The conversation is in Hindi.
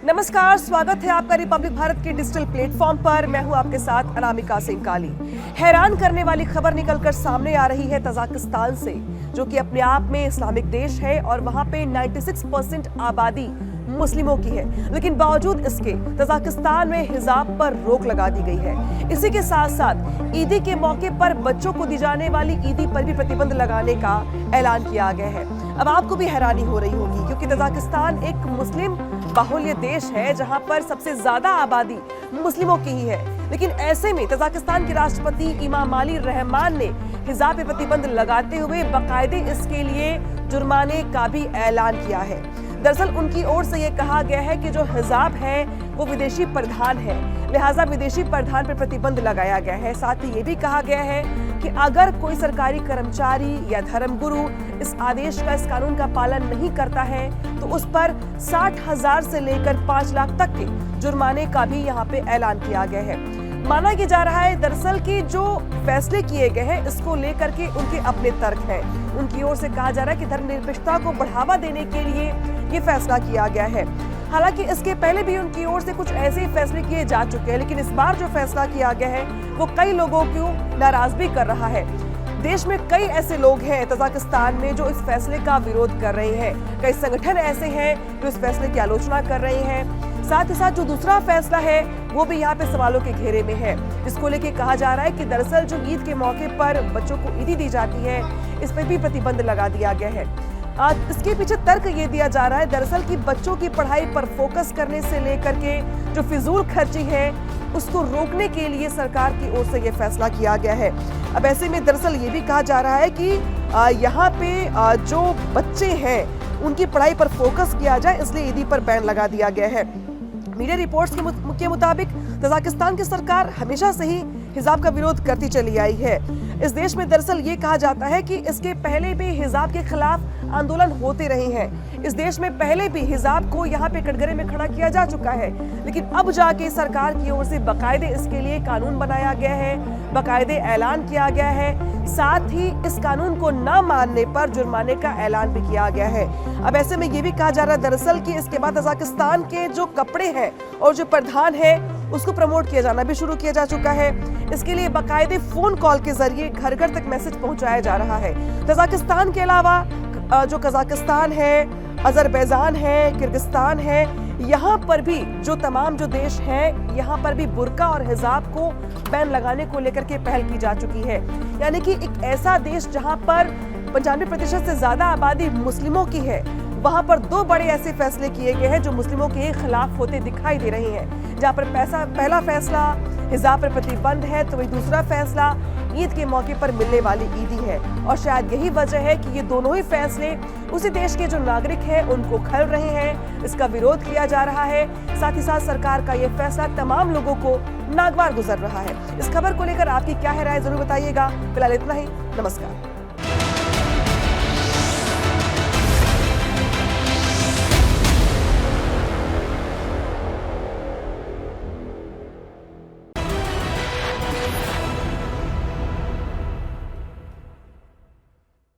नमस्कार, स्वागत है आपका रिपब्लिक भारत के डिजिटल प्लेटफॉर्म पर। मैं हूं आपके साथ अनामिका सिंह काली। हैरान करने वाली खबर निकलकर सामने आ रही है तजाकिस्तान से, जो कि अपने आप में इस्लामिक देश है और वहां पे 96% आबादी मुस्लिमों की है, लेकिन बावजूद इसके तजाकिस्तान में हिजाब पर रोक लगा दी गई है। इसी के साथ साथ ईदी के मौके पर बच्चों को दी जाने वाली ईदी पर भी प्रतिबंध लगाने का ऐलान किया गया है। अब आपको भी हैरानी हो रही होगी, क्योंकि तजाकिस्तान एक मुस्लिम बाहुल्य देश है जहां पर सबसे ज्यादा आबादी मुस्लिमों की ही है। लेकिन ऐसे में तजाकिस्तान के राष्ट्रपति इमामाली रहमान ने हिजाब पे प्रतिबंध लगाते हुए बाकायदे इसके लिए जुर्माने का भी ऐलान किया है। दरअसल उनकी ओर से यह कहा गया है कि जो हिजाब है वो विदेशी परिधान है, लिहाजा विदेशी परिधान पर प्रतिबंध लगाया गया है। साथ ही ये भी कहा गया है कि अगर कोई सरकारी कर्मचारी या धर्मगुरु इस आदेश का, इस कानून का पालन नहीं करता है तो उस पर 60,000 से लेकर 5 लाख तक के जुर्माने का भी यहाँ पे ऐलान किया गया है। माना ये जा रहा है दरअसल कि जो फैसले किए गए हैं इसको लेकर के उनके अपने तर्क हैं। उनकी ओर से कहा जा रहा है कि धर्मनिरपेक्षता को बढ़ावा देने के लिए ये फैसला किया गया है। हालांकि इसके पहले भी उनकी ओर से कुछ ऐसे ही फैसले किए जा चुके हैं, लेकिन इस बार जो फैसला किया गया है वो कई लोगों को नाराज भी कर रहा है। देश में कई ऐसे लोग हैं तजाकिस्तान में जो इस फैसले का विरोध कर रहे हैं। कई संगठन ऐसे हैं जो इस फैसले की आलोचना कर रहे हैं। साथ ही साथ जो दूसरा फैसला है वो भी यहाँ पे सवालों के घेरे में है, जिसको लेके कहा जा रहा है कि दरअसल जो ईद के मौके पर बच्चों को ईदी दी जाती है इस पर भी प्रतिबंध लगा दिया गया है। इसके पीछे तर्क ये दिया जा रहा है दरअसल कि बच्चों की पढ़ाई पर फोकस करने से लेकर के जो फिजूल खर्ची है उसको रोकने के लिए सरकार की ओर से ये फैसला किया गया है। अब ऐसे में दरअसल ये भी कहा जा रहा है कि यहाँ पे जो बच्चे हैं उनकी पढ़ाई पर फोकस किया जाए, इसलिए ईदी पर बैन लगा दिया गया है। मीडिया रिपोर्ट्स के मुताबिक तजाकिस्तान की सरकार हमेशा से ही हिजाब का विरोध करती चली आई है। इस देश में दरअसल ये कहा जाता है कि इसके पहले भी हिजाब के खिलाफ आंदोलन होते रहे हैं। इस देश में पहले भी हिजाब को यहाँ पे कटघरे में खड़ा किया जा चुका है, लेकिन अब जाके सरकार की ओर से बाकायदे इसके लिए कानून बनाया गया है, बाकायदे ऐलान किया गया है। साथ ही इस कानून को न मानने पर जुर्माने का ऐलान भी किया गया है। अब ऐसे में ये भी कहा जा रहा है दरअसल कि इसके बाद तजाकिस्तान के जो कपड़े हैं और जो परिधान है उसको प्रमोट किया जाना भी शुरू किया जा चुका है। इसके लिए बाकायदे फोन कॉल के जरिए घर घर तक मैसेज पहुंचाया जा रहा है। तजाकिस्तान के अलावा जो कजाकिस्तान है, अजरबैजान है, किर्गिस्तान है, यहाँ पर भी जो तमाम जो देश हैं यहाँ पर भी बुर्का और हिजाब को बैन लगाने को लेकर के पहल की जा चुकी है। यानी कि एक ऐसा देश जहाँ पर 95% से ज्यादा आबादी मुस्लिमों की है, वहां पर 2 बड़े ऐसे फैसले किए गए हैं जो मुस्लिमों के खिलाफ होते दिखाई दे रहे हैं। जहां पर पहला फैसला हिजाब पर प्रतिबंध है, तो वही दूसरा फैसला ईद के मौके पर मिलने वाली ईदी है। और शायद यही वजह है कि ये दोनों ही फैसले उसी देश के जो नागरिक हैं उनको खल रहे हैं, इसका विरोध किया जा रहा है। साथ ही साथ सरकार का ये फैसला तमाम लोगों को नागवार गुजर रहा है। इस खबर को लेकर आपकी क्या है राय, जरूर बताइएगा। फिलहाल इतना ही, नमस्कार।